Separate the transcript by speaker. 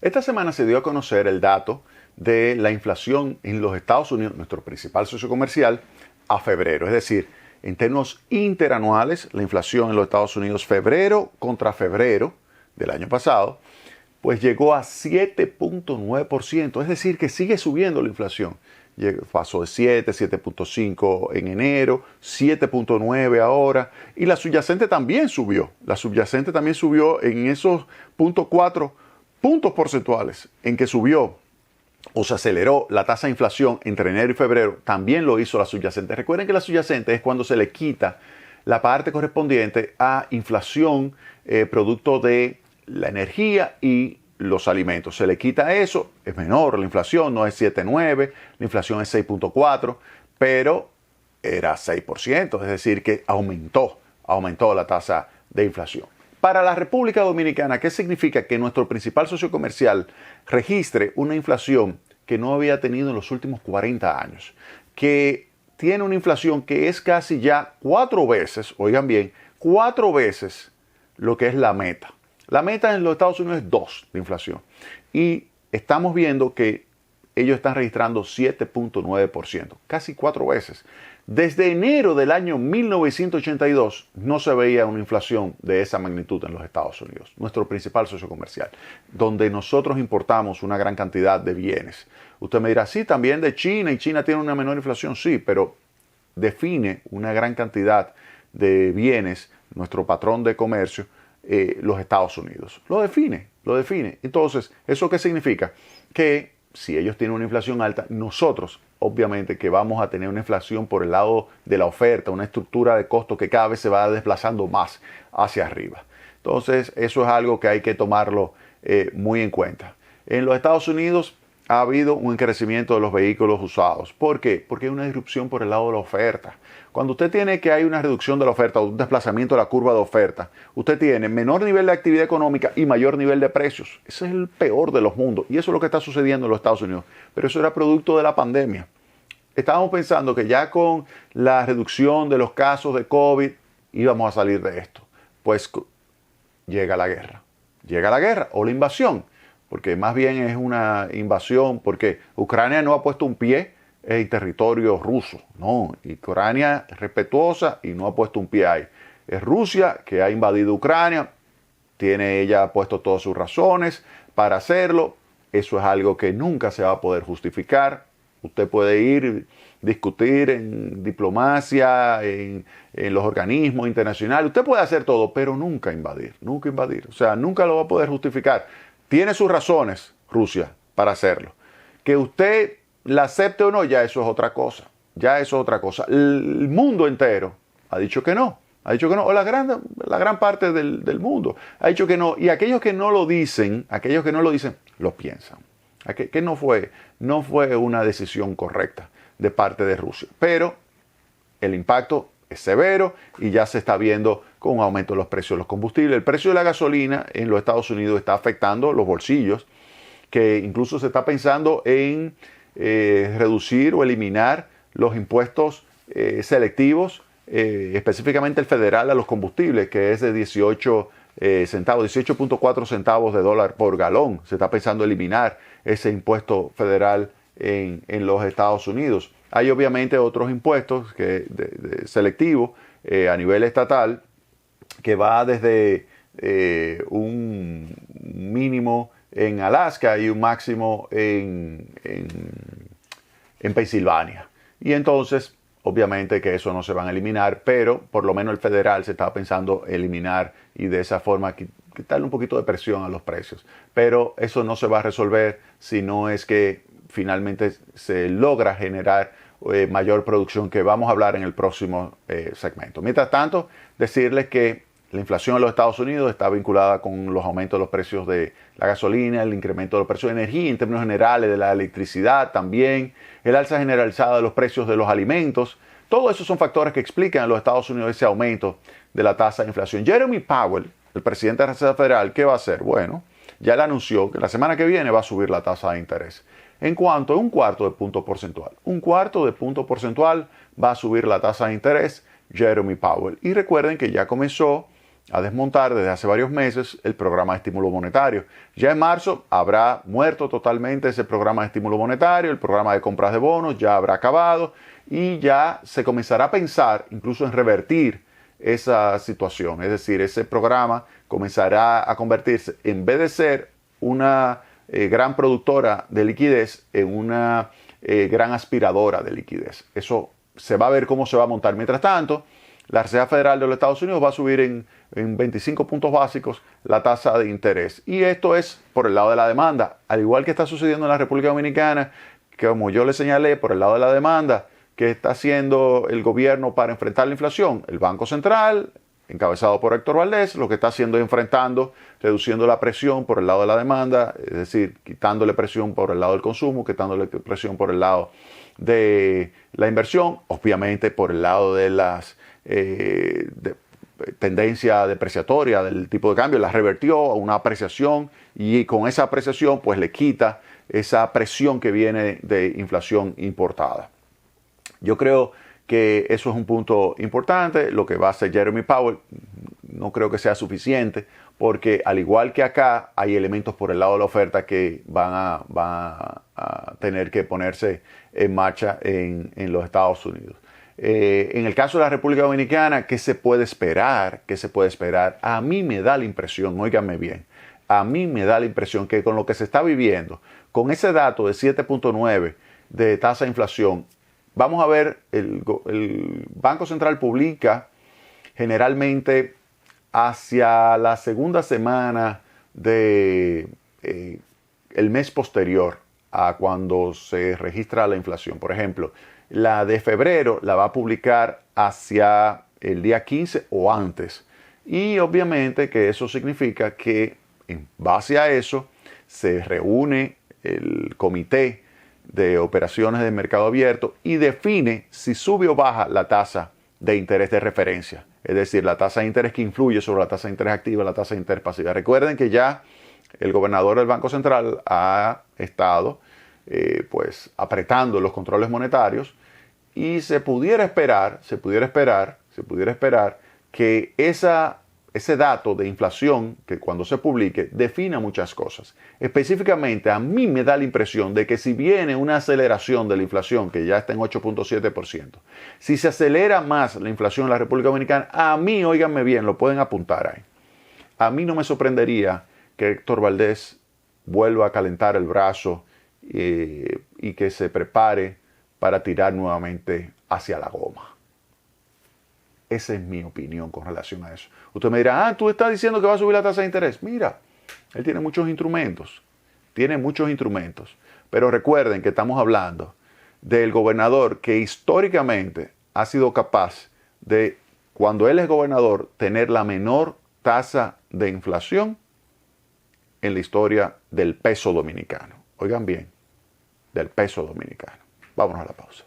Speaker 1: Esta semana se dio a conocer el dato de la inflación en los Estados Unidos, nuestro principal socio comercial, a febrero. Es decir, en términos interanuales, la inflación en los Estados Unidos febrero contra febrero del año pasado, pues llegó a 7.9%. Es decir, que sigue subiendo la inflación. Pasó de 7, 7.5 en enero, 7.9 ahora, y la subyacente también subió. La subyacente también subió en esos 0.4 puntos porcentuales en que subió o se aceleró la tasa de inflación entre enero y febrero. También lo hizo la subyacente. Recuerden que la subyacente es cuando se le quita la parte correspondiente a inflación producto de la energía y los alimentos. Se le quita eso, es menor la inflación, no es 7.9, la inflación es 6.4, pero era 6%, es decir que aumentó la tasa de inflación. Para la República Dominicana, ¿qué significa? Que nuestro principal socio comercial registre una inflación que no había tenido en los últimos 40 años, que tiene una inflación que es casi ya 4 veces, oigan bien, 4 veces lo que es la meta. La meta en los Estados Unidos es 2 de inflación. Y estamos viendo que ellos están registrando 7.9%, casi 4 veces. Desde enero del año 1982 no se veía una inflación de esa magnitud en los Estados Unidos, nuestro principal socio comercial, donde nosotros importamos una gran cantidad de bienes. Usted me dirá, sí, también de China, y China tiene una menor inflación, sí, pero define una gran cantidad de bienes, nuestro patrón de comercio, los Estados Unidos. Lo define. Entonces, ¿eso qué significa? Que si ellos tienen una inflación alta, nosotros, obviamente, que vamos a tener una inflación por el lado de la oferta, una estructura de costo que cada vez se va desplazando más hacia arriba. Entonces, eso es algo que hay que tomarlo muy en cuenta. En los Estados Unidos ha habido un crecimiento de los vehículos usados. ¿Por qué? Porque hay una disrupción por el lado de la oferta. Cuando usted tiene que hay una reducción de la oferta o un desplazamiento de la curva de oferta, usted tiene menor nivel de actividad económica y mayor nivel de precios. Ese es el peor de los mundos y eso es lo que está sucediendo en los Estados Unidos. Pero eso era producto de la pandemia. Estábamos pensando que ya con la reducción de los casos de COVID íbamos a salir de esto. Pues llega la guerra o la invasión. Porque más bien es una invasión, porque Ucrania no ha puesto un pie en territorio ruso, no, Ucrania es respetuosa y no ha puesto un pie ahí. Es Rusia que ha invadido Ucrania, ella puesto todas sus razones para hacerlo, eso es algo que nunca se va a poder justificar. Usted puede ir, discutir en diplomacia, en los organismos internacionales, usted puede hacer todo, pero nunca invadir, o sea, nunca lo va a poder justificar. Tiene sus razones, Rusia, para hacerlo. Que usted la acepte o no, ya eso es otra cosa. El mundo entero ha dicho que no. O la gran parte del mundo ha dicho que no. Y aquellos que no lo dicen, lo piensan. Que no fue una decisión correcta de parte de Rusia. Pero el impacto es severo y ya se está viendo con un aumento de los precios de los combustibles. El precio de la gasolina en los Estados Unidos está afectando los bolsillos, que incluso se está pensando en reducir o eliminar los impuestos selectivos, específicamente el federal a los combustibles, que es de 18 centavos, 18.4 centavos de dólar por galón. Se está pensando eliminar ese impuesto federal en los Estados Unidos. Hay obviamente otros impuestos selectivos a nivel estatal que va desde un mínimo en Alaska y un máximo en Pensilvania. Y entonces, obviamente que eso no se van a eliminar, pero por lo menos el federal se está pensando eliminar y de esa forma quitarle un poquito de presión a los precios. Pero eso no se va a resolver si no es que finalmente se logra generar mayor producción, que vamos a hablar en el próximo segmento. Mientras tanto, decirles que la inflación en los Estados Unidos está vinculada con los aumentos de los precios de la gasolina, el incremento de los precios de energía en términos generales, de la electricidad también, el alza generalizada de los precios de los alimentos. Todos esos son factores que explican en los Estados Unidos ese aumento de la tasa de inflación. Jeremy Powell, el presidente de la Reserva Federal, ¿qué va a hacer? Bueno, ya le anunció que la semana que viene va a subir la tasa de interés. En cuanto a un cuarto de punto porcentual. Un cuarto de punto porcentual va a subir la tasa de interés Jeremy Powell. Y recuerden que ya comenzó a desmontar desde hace varios meses el programa de estímulo monetario. Ya en marzo habrá muerto totalmente ese programa de estímulo monetario, el programa de compras de bonos ya habrá acabado y ya se comenzará a pensar incluso en revertir esa situación. Es decir, ese programa comenzará a convertirse, en vez de ser una gran productora de liquidez, en una gran aspiradora de liquidez. Eso se va a ver cómo se va a montar. Mientras tanto, la Reserva Federal de los Estados Unidos va a subir en 25 puntos básicos la tasa de interés. Y esto es por el lado de la demanda. Al igual que está sucediendo en la República Dominicana, que como yo le señalé, por el lado de la demanda, que está haciendo el gobierno para enfrentar la inflación. El Banco Central, encabezado por Héctor Valdés, lo que está haciendo es enfrentando, reduciendo la presión por el lado de la demanda, es decir, quitándole presión por el lado del consumo, quitándole presión por el lado de la inversión, obviamente por el lado de las tendencia depreciatoria del tipo de cambio, la revertió a una apreciación y con esa apreciación pues le quita esa presión que viene de inflación importada. Yo creo que eso es un punto importante. Lo que va a hacer Jeremy Powell no creo que sea suficiente porque al igual que acá hay elementos por el lado de la oferta que van a tener que ponerse en marcha en los Estados Unidos. En el caso de la República Dominicana, ¿qué se puede esperar? ¿Qué se puede esperar? A mí me da la impresión, óiganme bien, a mí me da la impresión que con lo que se está viviendo, con ese dato de 7.9 de tasa de inflación, vamos a ver, el Banco Central publica generalmente hacia la segunda semana de el mes posterior a cuando se registra la inflación. Por ejemplo, la de febrero la va a publicar hacia el día 15 o antes. Y obviamente que eso significa que en base a eso se reúne el comité de operaciones de mercado abierto y define si sube o baja la tasa de interés de referencia. Es decir, la tasa de interés que influye sobre la tasa de interés activa, la tasa de interés pasiva. Recuerden que ya el gobernador del Banco Central ha estado pues apretando los controles monetarios y se pudiera esperar que ese dato de inflación que cuando se publique defina muchas cosas. Específicamente a mí me da la impresión de que si viene una aceleración de la inflación que ya está en 8.7%, si se acelera más la inflación en la República Dominicana, a mí, óiganme bien, lo pueden apuntar ahí. A mí no me sorprendería que Héctor Valdés vuelva a calentar el brazo y que se prepare para tirar nuevamente hacia la goma. Esa es mi opinión con relación a eso. Usted me dirá, tú estás diciendo que va a subir la tasa de interés. Mira, él tiene muchos instrumentos. Pero recuerden que estamos hablando del gobernador que históricamente ha sido capaz de, cuando él es gobernador, tener la menor tasa de inflación en la historia del peso dominicano. Oigan bien, del peso dominicano. Vámonos a la pausa.